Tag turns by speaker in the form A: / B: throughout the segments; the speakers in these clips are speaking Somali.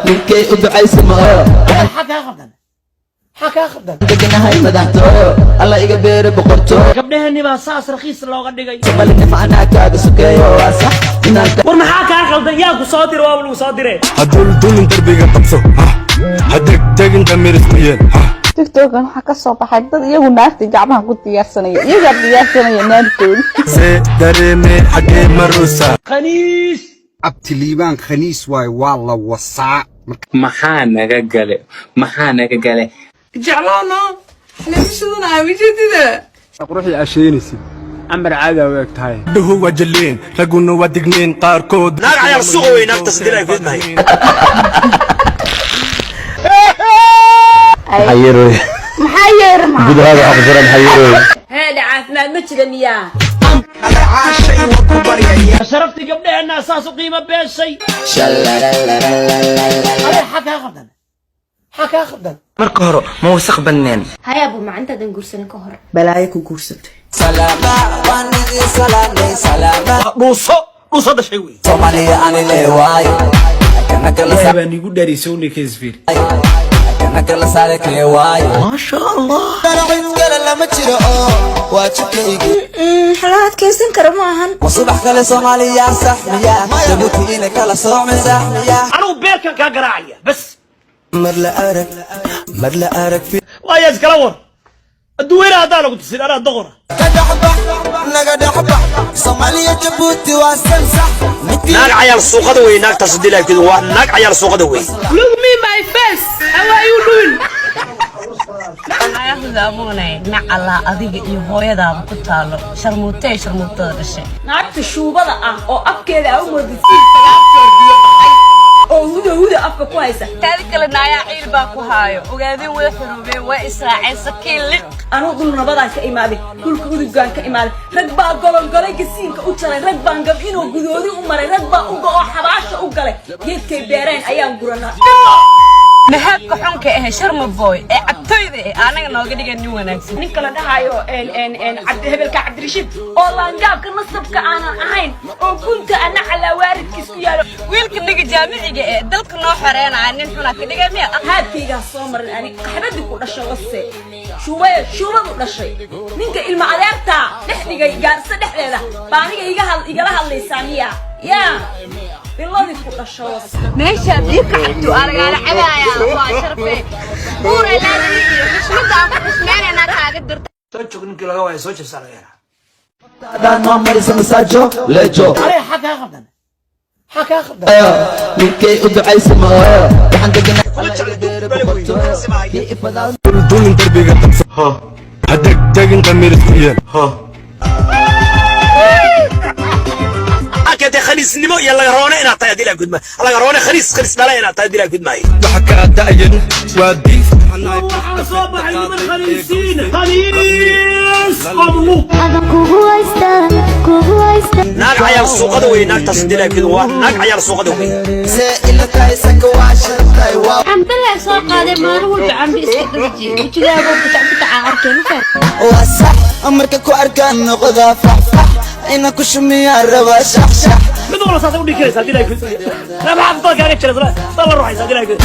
A: ninkay u ducaysa maayo
B: حكا خدن
A: deganahay madaxto alla iga beere boqorto
B: gabdhahani baa saas raqiis looga dhigay
A: bal nafcana kaaga sukeeyo waa sax inaan
B: war maxaa ka khaldan yaa ku soo dir waa lagu soo diray
C: hadul dulin darbiga qabso haddii tagin damiris ku yeel
D: tiktokan waxa ka soo baxay dad iyagu naagta gacmaha ku diyaarsanaya iyaga diyaarsanaya naagtooda
C: see dareeme xagee marusa
B: khaniis
E: abtiliibaan khaniis waay waa la wasaa
F: maxaa naga gale
G: jeclaano xilibsadana awjadida
C: quruxi asheenaysid amar caada u eg tahay dhuhu waa jaleen raguna waa digmeen qaarkood
B: naag ayaa suuqa weyn naagta sidii ay fidmay
D: maxaa yeer ma
C: gudaha afdaran hayro
G: هذا عافماد ما ترمياه
B: شرفتي قبلها اساس قيمه بهالشيء حكا خدن
A: marka hore ma wasaq banaan
G: هيا ابو ما انت دنقرسن كهر
A: balaayo ku guursatay
B: dhuuso dhashay wey baan igu dharisay uu nikisfir
A: ما شاء الله
G: حلات كيسن كرماهن
B: anuu beerkan kaa garaacaya bas waaya iskala war adduweyne haddaan lagu tusin anaa doqora naag cayaal suuqada wey naagtaas hadii laakid waa naag cayaal suuqada wey
G: look me my face how are you doing
H: nacala adiga iyo hooyadaaba ku taalo sharmuutada dhashay
G: naagta shuubada ah oo afkeeda u moodisiin sagaal biyo baxay oo huda afka ku haysa
H: taadi kale naayaa ciil baa ku haayo ogaadeen wada xoroobeen waa israaceen sakiin liq
G: anuu dul nabadaan ka imaaday dhulka udugaan ka imaaday rag baa golongolay gasiinka u jaray rag baan gab inuu gudoodi u maray rag baa uga oo xabaasha u galay geedkay beereen ayaan guranaa
H: nahaabka xunka ah sharma boy ee cabtooyda anaga nooga dhigan nin wanaagsan
G: nin kala dhahayo cabdi hebelka cabdirashiid oo laangaabka nasabka aanan ahayn oo kunta ana cala waaridkiis ku yaalo
H: wiilka niga jaamiciga ee dalka noo xoreynaa nin xuna ka dhigay miya
G: haadkayga soo marin ani qaxbadi ku dhashay wase shubadu dhashay ninka ilma adeerta dhexdigay gaarsa dhexdeeda baaniga igala hadlaysaa miya yaa biladi ku dhashay
H: meesha diirka cabtu aragala cabaaya waa sharfay buura laadii iyo xishmada aan ku xishmeynayna kaaga dirta
B: soo joog ninkii laga waayo soo jeesanayaa
A: daan ma marisa masaajo leejo
B: حكا خدن
A: ninkay u ducaysa maayo waxaan deganahay alla iga beere boqorto
C: dulin darbiga qabso haddii tagin damiris ku yeel
B: كده خليص نمو يلا غرونا انا طيب دي قد ما الله غرونا خليص دلا انا طيب دي قد ما
C: waxa ka da'ayan waa diif
B: صباح من خليصين خليص قبلو ناق عيال سوقده وين ناق تصدي لك كده ناق عيال سوقده وين
H: الحمد لله soo qaaday maalin walba cambi iska darji wajigaaga bitac arkeen ka
A: وصح أمرك كو أركان نقضى فحفح إنا كو شمية الربا شحشح
B: من والله صاحب ودي كده صدي لك لا ما عم طاق عليك كده طلع روحي صدي لك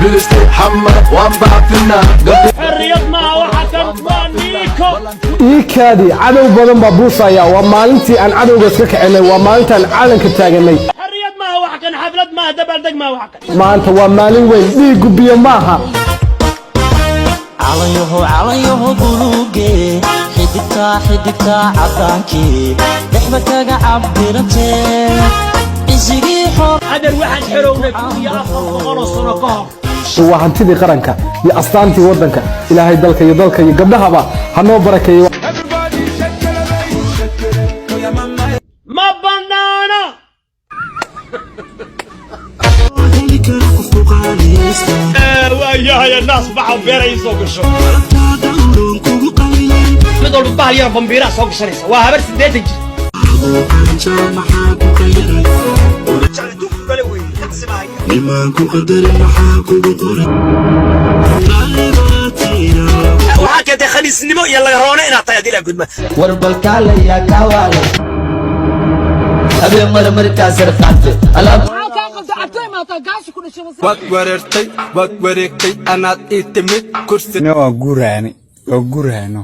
A: بلستي حمد وانبع في النار
B: الرياض ما وحكم وانيكو
I: iikaadi cadow badan baa buusaya waa maalintii aan cadowga iska kicinay waa maalintaan caalanka taaganay
B: الرياض ما وحكم حفلات ما دبل دق ما وحكم
I: maanta waa maalin weyn dhiigu biyo maaha
A: عليوه بلوغي حدكتا عطانكي دحبتك عبرتي عزقي حر
B: هذا الواحد حرونا يا أخو ونصنا قهر
I: waa hantidii qaranka iyo astaantii waddanka ilaahay dalka iyo gabdhahaba ha noo barakeeyo
B: ما بنانا ويا الناس بعض بيري سوق الشغل بدل بحال يا بمبيرا سوق الشريسة وهبر سديت الجي waxaa كده خليص نمو يلا رونا انا طيب دي قدمه
A: warbalkaale yaa kawaale habeen marmar kaasar qaate alaab
C: waad wareegtay anaad ii timid kursi waa guraani waa guraano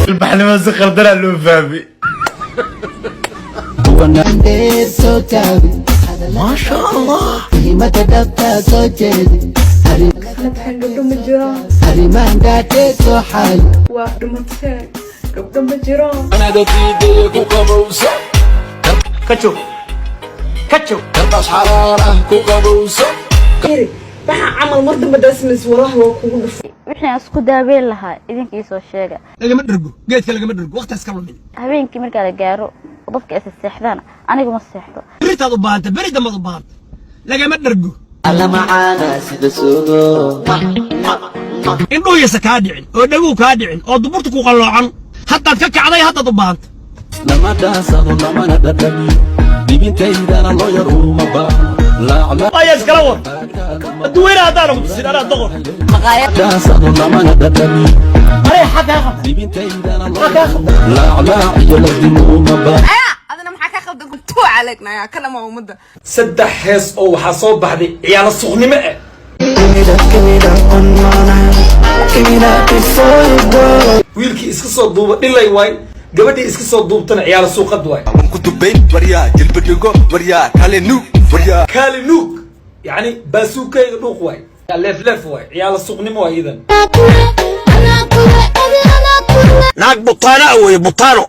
C: البحلمة سخر درع له فابي
A: ما شاء الله ما تدبت سوجي هريمان داتي سوحاي
C: انا دتيدي كوكابوسا كاتشو كاتشو تبقى حرارة كوكابوسا
D: wixii aan isku daaweyn lahaa idinkii soo sheega
C: lagama dhargo geedka lagama dhargo waqtigaas ka lumin
D: habeenkii marka la gaaro dadka is seexdaan anigu ma seexdo
C: بريتاد u baahanta berida ma u baahanta lagama dhargo
A: alla macaana sida suugo
B: indhuu yasa kaa dhicin oo dhagu kaa dhicin oo duburta ku qaloocan haddaad ka kacday haddaad u baahanta
A: lama dhaasado lamana dhadhami dhibintaydana loo yaruuma baa
B: ayas kala war duwayna hadaan ugu tusin ana doqor
A: dhaasado lamana dhadhami
B: maray xagaa qab
A: dhibintaydana loo laa iyo ladimuuma baa
H: adana maxaa ka khaldan ku caleegna ya kalama umada
B: saddex hees oo waxa soo baxday ciyaal suuqnimo ah wiilkii iska soo duuba dhilay waay gabadhii iska soo duubtana ciyaal suuqad waay
C: ku dubayn waryaa jilbadhigo waryaa kale nuug waryaa
B: kaali nuug yani baasuukayga dhuuq waay leef leef waay ciyaal suuqnimo waay idan naag butaana wey butaano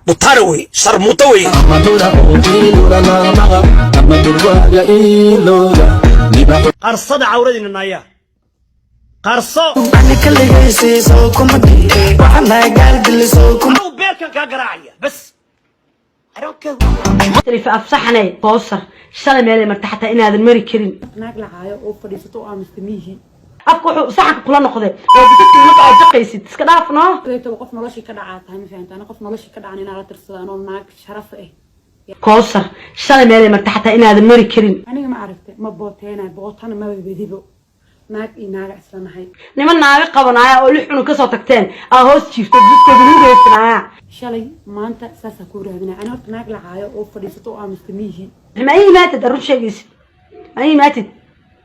B: wey sharmuuto wey qarsada cawradina naaya qarso beerkan kaa garaacaya bas
G: afsaxnay boosar shalay meel marta xataa inaadan mari karin
J: naag lacaayo oo fadhiisato oo aamistamihi
G: afka wuxuu saxanka kula noqday oo dadka marka aad jaqaysid iska dhaafno
J: qof noloshii ka dhacaa tahay ma fahantaan qof noloshii ka dhacan inaa la tirsadaan oo naag sharaf ah
G: koosar shalay meel marta xataa inaadan mari karin
J: aniga ma aragtay ma booteenay bootana ma wadibo naag iyo naaga isla nahay
G: niman naaga qabanaya oo lix cunug ka soo tagteen aa hoos jiifto dadkooda lagu reesanaya
J: shalay maanta saasa ku raadinaa ani horta naag lacaayo oo fadhiisato oo aamistamihi
G: ma ii maatid arun sheegaysid ma ii maatid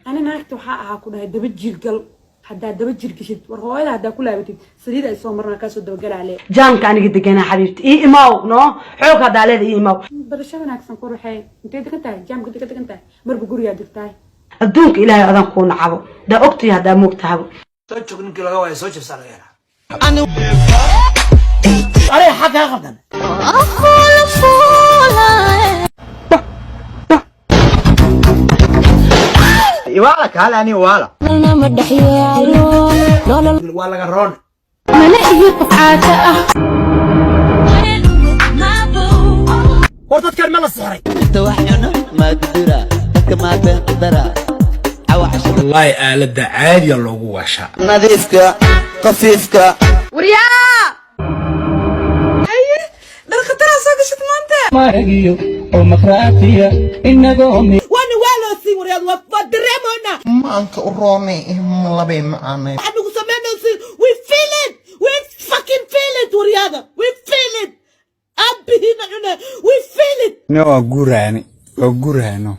J: ani naagta waxaa ahaa ku dhahay daba jirgal haddaad daba jir gashid war hooyada haddaa ku laabatid saliid ay soo marnaa kaasoo dabagalaale
G: jaamka aniga deganaa xabiibti ii imaaw no xoog haddaa leeda ii imaaw
J: barasho wanaagsan ku ruxee intay degan tahay jaamka degan tahay marba gurigaa degtahay
G: adduunka ilaahay adan kuu nacabo daa ogtahay haddaa moogtahabo
B: soo joog ninkii laga waayo soo jabsaa laga yaraa arey xagaa qabdan
E: iwaala kaale ani iwaala
B: waa laga roon war dadkan ma la saaray والله آلة عالية لوجو واشا
A: nadiifka qafiifka
H: waryaa haye dad khatara soo gashat maanta
A: maagiyo oo maqraatiya inagoo
G: وانا والو سي ورياض وفدرمونا
A: maanka u roonay labay macaanay
G: anagu sameynaysi we feel it we fucking feel it ورياض we feel it abihina we feel it
C: waa guraani waa guraano